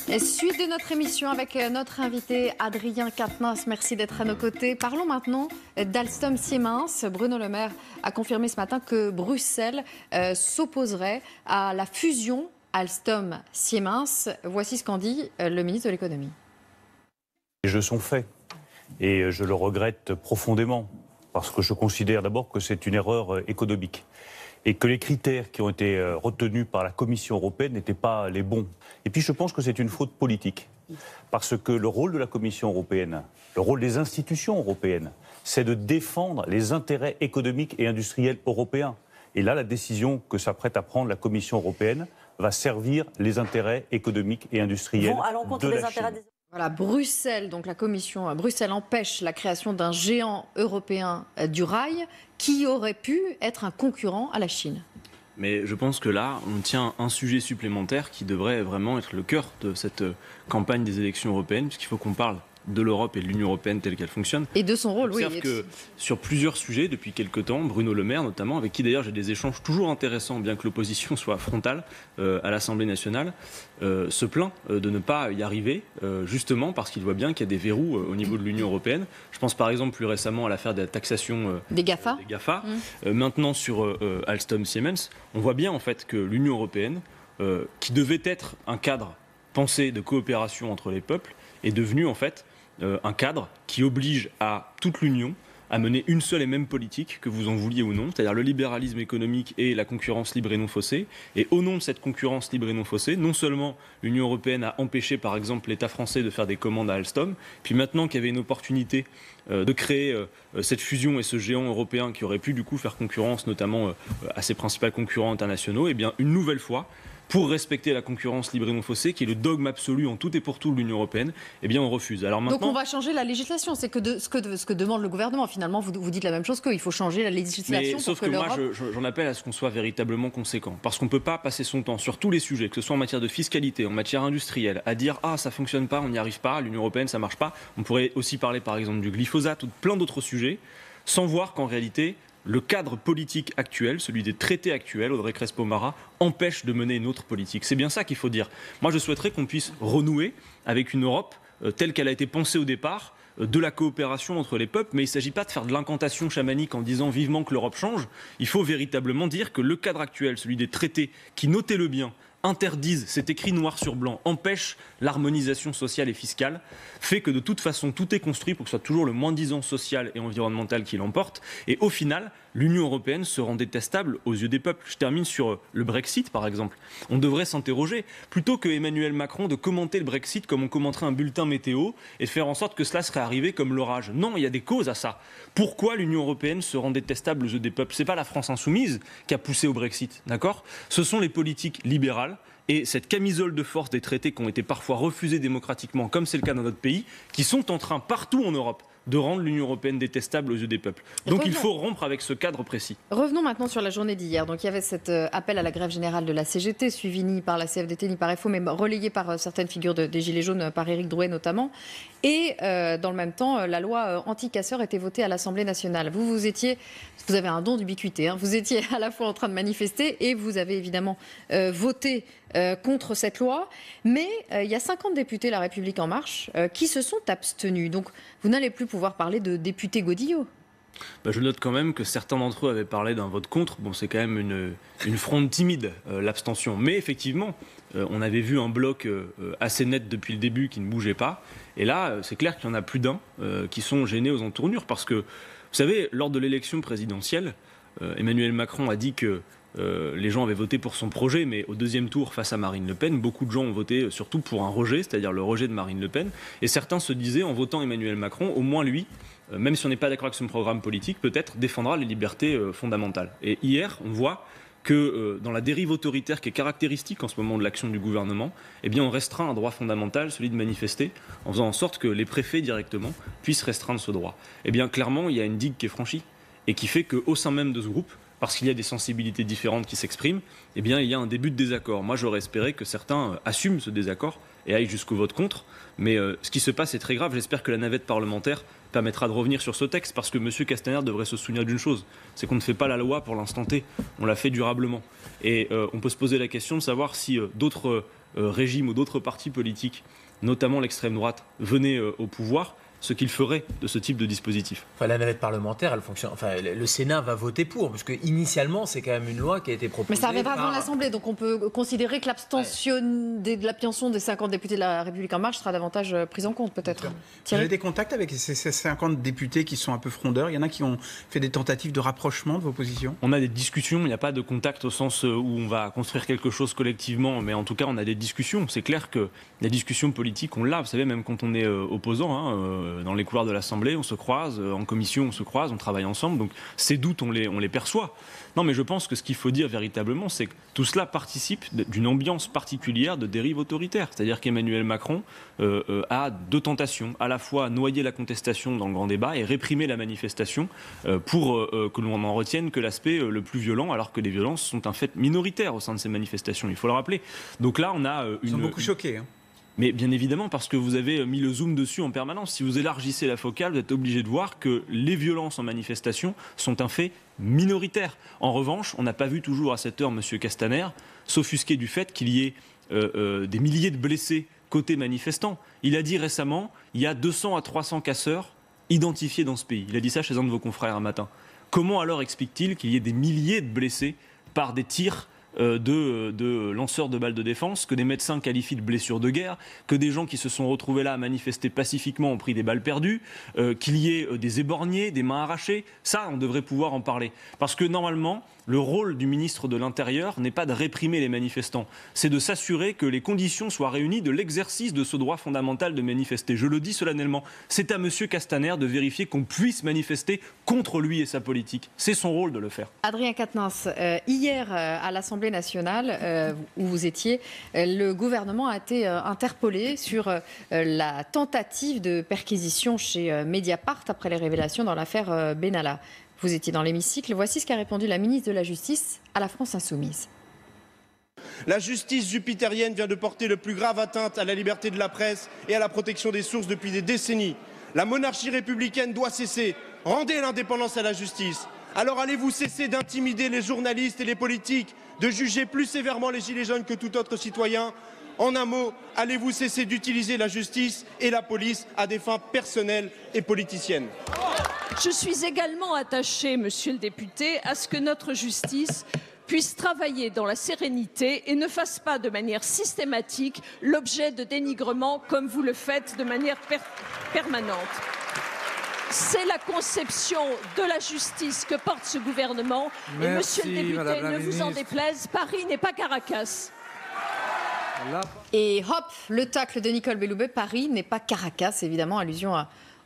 Et suite de notre émission avec notre invité Adrien Quatennens. Merci d'être à nos côtés. Parlons maintenant d'Alstom Siemens. Bruno Le Maire a confirmé ce matin que Bruxelles s'opposerait à la fusion Alstom Siemens. Voici ce qu'en dit le ministre de l'économie. Les jeux sont faits et je le regrette profondément parce que je considère d'abord que c'est une erreur économique et que les critères qui ont été retenus par la Commission européenne n'étaient pas les bons. Et puis je pense que c'est une faute politique, parce que le rôle de la Commission européenne, le rôle des institutions européennes, c'est de défendre les intérêts économiques et industriels européens. Et là, la décision que s'apprête à prendre la Commission européenne va servir les intérêts économiques et industriels de la Chine. Voilà, Bruxelles, donc la Commission, Bruxelles empêche la création d'un géant européen du rail qui aurait pu être un concurrent à la Chine. Mais je pense que là, on tient un sujet supplémentaire qui devrait vraiment être le cœur de cette campagne des élections européennes, puisqu'il faut qu'on parle de l'Europe et de l'Union européenne telle qu'elle fonctionne. Et de son rôle, oui. Observe que sur plusieurs sujets, depuis quelque temps, Bruno Le Maire notamment, avec qui d'ailleurs j'ai des échanges toujours intéressants, bien que l'opposition soit frontale à l'Assemblée nationale, se plaint de ne pas y arriver, justement parce qu'il voit bien qu'il y a des verrous au niveau de l'Union européenne. Je pense par exemple plus récemment à l'affaire de la taxation des GAFA. Maintenant sur Alstom Siemens, on voit bien en fait que l'Union européenne, qui devait être un cadre pensé de coopération entre les peuples, est devenue en fait un cadre qui oblige à toute l'Union à mener une seule et même politique, que vous en vouliez ou non, c'est-à-dire le libéralisme économique et la concurrence libre et non faussée. Et au nom de cette concurrence libre et non faussée, non seulement l'Union européenne a empêché par exemple l'État français de faire des commandes à Alstom, puis maintenant qu'il y avait une opportunité de créer cette fusion et ce géant européen qui aurait pu du coup faire concurrence notamment à ses principaux concurrents internationaux, et bien une nouvelle fois, pour respecter la concurrence libre et non faussée, qui est le dogme absolu en tout et pour tout de l'Union européenne, eh bien on refuse. Alors maintenant, donc on va changer la législation, c'est ce que demande le gouvernement. Finalement, vous dites la même chose qu'il faut changer la législation. Mais sauf que moi, j'en appelle à ce qu'on soit véritablement conséquent. Parce qu'on ne peut pas passer son temps sur tous les sujets, que ce soit en matière de fiscalité, en matière industrielle, à dire « Ah, ça ne fonctionne pas, on n'y arrive pas, l'Union européenne, ça ne marche pas ». On pourrait aussi parler par exemple du glyphosate ou de plein d'autres sujets, sans voir qu'en réalité, le cadre politique actuel, celui des traités actuels, Audrey Crespo-Mara, empêche de mener une autre politique. C'est bien ça qu'il faut dire. Moi, je souhaiterais qu'on puisse renouer avec une Europe telle qu'elle a été pensée au départ, de la coopération entre les peuples, mais il ne s'agit pas de faire de l'incantation chamanique en disant vivement que l'Europe change. Il faut véritablement dire que le cadre actuel, celui des traités, qui, notez-le bien, interdisent, c'est écrit noir sur blanc, empêchent l'harmonisation sociale et fiscale, fait que de toute façon tout est construit pour que ce soit toujours le moins-disant social et environnemental qui l'emporte. Et au final, l'Union européenne se rend détestable aux yeux des peuples. Je termine sur le Brexit par exemple. On devrait s'interroger, plutôt que Emmanuel Macron de commenter le Brexit comme on commenterait un bulletin météo et de faire en sorte que cela serait arrivé comme l'orage. Non, il y a des causes à ça. Pourquoi l'Union européenne se rend détestable aux yeux des peuples ? C'est pas la France insoumise qui a poussé au Brexit, d'accord ? Ce sont les politiques libérales et cette camisole de force des traités qui ont été parfois refusés démocratiquement, comme c'est le cas dans notre pays, qui sont en train, partout en Europe, de rendre l'Union européenne détestable aux yeux des peuples. Donc il faut rompre avec ce cadre précis. Revenons maintenant sur la journée d'hier. Donc il y avait cet appel à la grève générale de la CGT, suivi ni par la CFDT ni par FO, mais relayé par certaines figures des Gilets jaunes, par Éric Drouet notamment. Et dans le même temps, la loi anti-casseurs était votée à l'Assemblée nationale. Vous avez un don d'ubiquité. Vous étiez à la fois en train de manifester et vous avez évidemment voté contre cette loi. Mais il y a 50 députés La République En Marche qui se sont abstenus. Donc vous n'allez plus pouvoir parler de députés godillots. Je note quand même que certains d'entre eux avaient parlé d'un vote contre. Bon, c'est quand même une fronde timide, l'abstention. Mais effectivement, on avait vu un bloc assez net depuis le début qui ne bougeait pas. Et là, c'est clair qu'il y en a plus d'un qui sont gênés aux entournures. Parce que, vous savez, lors de l'élection présidentielle, Emmanuel Macron a dit que les gens avaient voté pour son projet, mais au deuxième tour, face à Marine Le Pen, beaucoup de gens ont voté surtout pour un rejet, c'est-à-dire le rejet de Marine Le Pen. Et certains se disaient, en votant Emmanuel Macron, au moins lui, même si on n'est pas d'accord avec son programme politique, peut-être défendra les libertés fondamentales. Et hier, on voit que dans la dérive autoritaire qui est caractéristique en ce moment de l'action du gouvernement, eh bien on restreint un droit fondamental, celui de manifester, en faisant en sorte que les préfets directement puissent restreindre ce droit. Eh bien clairement, il y a une digue qui est franchie et qui fait qu'au sein même de ce groupe, parce qu'il y a des sensibilités différentes qui s'expriment, eh bien il y a un début de désaccord. Moi j'aurais espéré que certains assument ce désaccord et aillent jusqu'au vote contre, mais ce qui se passe est très grave. J'espère que la navette parlementaire permettra de revenir sur ce texte, parce que M. Castaner devrait se souvenir d'une chose, c'est qu'on ne fait pas la loi pour l'instant T, on la fait durablement. Et on peut se poser la question de savoir si d'autres régime ou d'autres partis politiques, notamment l'extrême droite, venaient au pouvoir, ce qu'il ferait de ce type de dispositif. Enfin, la navette parlementaire, elle fonctionne. Enfin, le Sénat va voter pour, parce que initialement, c'est quand même une loi qui a été proposée. Mais ça arrive avant l'Assemblée, donc on peut considérer que l'abstention des 50 députés de la République en marche sera davantage prise en compte, peut-être. Vous avez des contacts avec ces 50 députés qui sont un peu frondeurs? Il y en a qui ont fait des tentatives de rapprochement de vos positions? On a des discussions, il n'y a pas de contact au sens où on va construire quelque chose collectivement, mais en tout cas, on a des discussions. C'est clair que les discussions politiques, on l'a, vous savez, même quand on est opposant, dans les couloirs de l'Assemblée, on se croise, en commission, on se croise, on travaille ensemble, donc ces doutes, on les perçoit. Non, mais je pense que ce qu'il faut dire véritablement, c'est que tout cela participe d'une ambiance particulière de dérive autoritaire. C'est-à-dire qu'Emmanuel Macron a deux tentations, à la fois noyer la contestation dans le grand débat et réprimer la manifestation pour que l'on n'en retienne que l'aspect le plus violent, alors que les violences sont un fait minoritaire au sein de ces manifestations, il faut le rappeler. Donc là, on a Ils sont beaucoup choqués, hein. Mais bien évidemment, parce que vous avez mis le zoom dessus en permanence. Si vous élargissez la focale, vous êtes obligé de voir que les violences en manifestation sont un fait minoritaire. En revanche, on n'a pas vu toujours à cette heure M. Castaner s'offusquer du fait qu'il y ait des milliers de blessés côté manifestants. Il a dit récemment, il y a 200 à 300 casseurs identifiés dans ce pays. Il a dit ça chez un de vos confrères un matin. Comment alors explique-t-il qu'il y ait des milliers de blessés par des tirs de lanceurs de balles de défense, que des médecins qualifient de blessures de guerre, que des gens qui se sont retrouvés là à manifester pacifiquement ont pris des balles perdues, qu'il y ait des éborgnés, des mains arrachées? Ça, on devrait pouvoir en parler. Parce que normalement, le rôle du ministre de l'Intérieur n'est pas de réprimer les manifestants, c'est de s'assurer que les conditions soient réunies de l'exercice de ce droit fondamental de manifester. Je le dis solennellement, c'est à M. Castaner de vérifier qu'on puisse manifester contre lui et sa politique. C'est son rôle de le faire. Adrien Quatennens, hier à l'Assemblée nationale, où vous étiez, le gouvernement a été interpellé sur la tentative de perquisition chez Mediapart après les révélations dans l'affaire Benalla. Vous étiez dans l'hémicycle. Voici ce qu'a répondu la ministre de la Justice à la France Insoumise. La justice jupitérienne vient de porter le plus grave atteinte à la liberté de la presse et à la protection des sources depuis des décennies. La monarchie républicaine doit cesser. Rendez l'indépendance à la justice. Alors allez-vous cesser d'intimider les journalistes et les politiques, de juger plus sévèrement les gilets jaunes que tout autre citoyen? En un mot, allez-vous cesser d'utiliser la justice et la police à des fins personnelles et politiciennes? Je suis également attachée, monsieur le député, à ce que notre justice puisse travailler dans la sérénité et ne fasse pas de manière systématique l'objet de dénigrement comme vous le faites de manière permanente. C'est la conception de la justice que porte ce gouvernement. Et monsieur le député, ne vous en déplaise, Paris n'est pas Caracas. Et hop, le tacle de Nicole Belloubet, Paris n'est pas Caracas, évidemment, allusion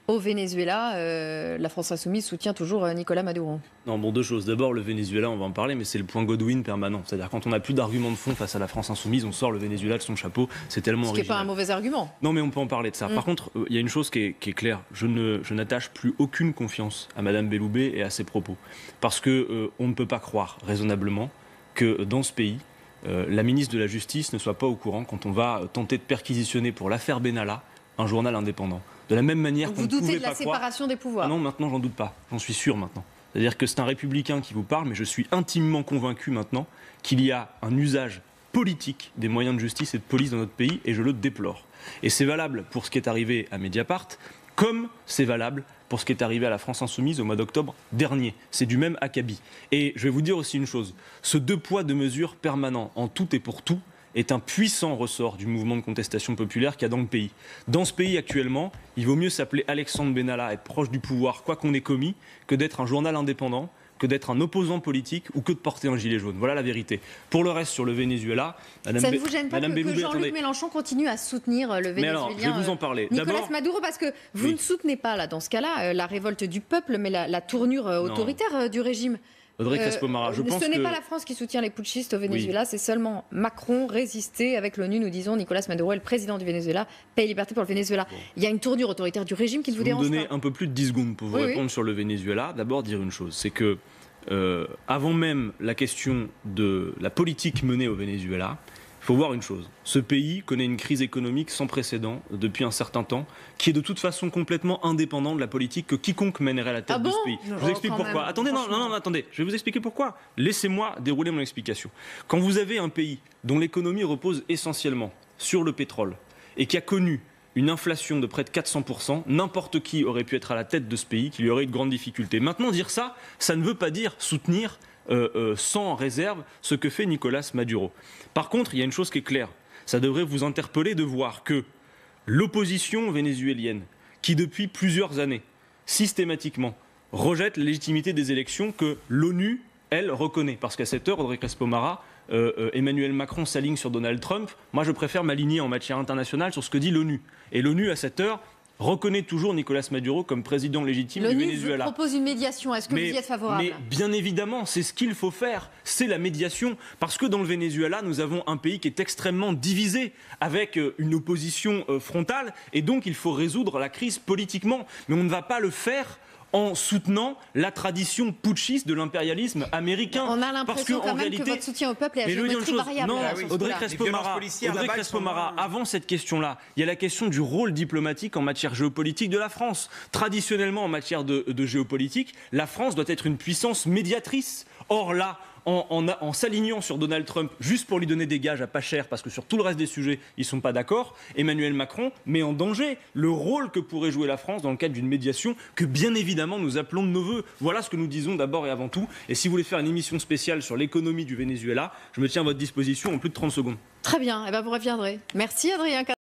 au Venezuela. La France Insoumise soutient toujours Nicolas Maduro. Non, bon, deux choses. D'abord, le Venezuela, on va en parler, mais c'est le point Godwin permanent. C'est-à-dire, quand on n'a plus d'arguments de fond face à la France Insoumise, on sort le Venezuela de son chapeau. C'est tellement original. Ce qui n'est pas un mauvais argument. Non, mais on peut en parler de ça. Par contre, il y a une chose qui est claire. Je n'attache plus aucune confiance à Mme Belloubet et à ses propos. Parce que on ne peut pas croire raisonnablement que dans ce pays, la ministre de la Justice ne soit pas au courant quand on va tenter de perquisitionner pour l'affaire Benalla un journal indépendant. De la même manière Donc qu'on ne vous pouvait doutez de la pas croire... séparation des pouvoirs? Ah non, maintenant, j'en doute pas. J'en suis sûr maintenant. C'est-à-dire que c'est un républicain qui vous parle, mais je suis intimement convaincu maintenant qu'il y a un usage politique des moyens de justice et de police dans notre pays, et je le déplore. Et c'est valable pour ce qui est arrivé à Mediapart, comme c'est valable pour ce qui est arrivé à la France Insoumise au mois d'octobre dernier. C'est du même acabit. Et je vais vous dire aussi une chose. Ce deux poids, deux mesures permanent en tout et pour tout est un puissant ressort du mouvement de contestation populaire qu'il y a dans le pays. Dans ce pays actuellement, il vaut mieux s'appeler Alexandre Benalla, être proche du pouvoir, quoi qu'on ait commis, que d'être un journal indépendant, que d'être un opposant politique ou que de porter un gilet jaune. Voilà la vérité. Pour le reste, sur le Venezuela... Ça ne vous gêne pas que Jean-Luc Mélenchon continue à soutenir le Vénézuélien? Mais alors, je vais vous en parler. Nicolas Maduro, parce que vous ne soutenez pas, là, dans ce cas-là, la révolte du peuple, mais la tournure autoritaire du régime. Audrey Crespo-Mara, je pense ce n'est pas la France qui soutient les putschistes au Venezuela, c'est seulement Macron résisté avec l'ONU. Nous disons Nicolas Maduro est le président du Venezuela, paix et liberté pour le Venezuela. Bon. Il y a une tournure autoritaire du régime qui ne vous dérange pas? Je vais vous donner un peu plus de 10 secondes pour vous répondre sur le Venezuela. D'abord, dire une chose, c'est que avant même la question de la politique menée au Venezuela, il faut voir une chose. Ce pays connaît une crise économique sans précédent depuis un certain temps, qui est de toute façon complètement indépendant de la politique que quiconque mènerait à la tête de ce pays. Je vous explique pourquoi. Attendez, non, attendez. Je vais vous expliquer pourquoi. Laissez-moi dérouler mon explication. Quand vous avez un pays dont l'économie repose essentiellement sur le pétrole et qui a connu une inflation de près de 400%, n'importe qui aurait pu être à la tête de ce pays, qui lui aurait eu de grandes difficultés. Maintenant, dire ça, ça ne veut pas dire soutenir sans réserve ce que fait Nicolás Maduro. Par contre, il y a une chose qui est claire, ça devrait vous interpeller de voir que l'opposition vénézuélienne, qui depuis plusieurs années, systématiquement, rejette la légitimité des élections que l'ONU, elle, reconnaît. Parce qu'à cette heure, Audrey Crespo-Mara, Emmanuel Macron s'aligne sur Donald Trump. Moi, je préfère m'aligner en matière internationale sur ce que dit l'ONU. Et l'ONU, à cette heure, reconnaît toujours Nicolás Maduro comme président légitime du Venezuela. L'ONU propose une médiation. Est-ce que vous y êtes favorable? Mais bien évidemment, c'est ce qu'il faut faire. C'est la médiation. Parce que dans le Venezuela, nous avons un pays qui est extrêmement divisé, avec une opposition frontale. Et donc, il faut résoudre la crise politiquement. Mais on ne va pas le faire en soutenant la tradition putschiste de l'impérialisme américain. On a l'impression quand même que votre soutien au peuple est à géométrie variable. Non, Audrey Crespo-Mara, avant cette question-là, il y a la question du rôle diplomatique en matière géopolitique de la France. Traditionnellement, en matière de géopolitique, la France doit être une puissance médiatrice. Or là, en s'alignant sur Donald Trump juste pour lui donner des gages à pas cher, parce que sur tout le reste des sujets, ils ne sont pas d'accord, Emmanuel Macron met en danger le rôle que pourrait jouer la France dans le cadre d'une médiation que, bien évidemment, nous appelons de nos voeux. Voilà ce que nous disons d'abord et avant tout. Et si vous voulez faire une émission spéciale sur l'économie du Venezuela, je me tiens à votre disposition en plus de 30 secondes. Très bien, eh ben vous reviendrez. Merci Adrien.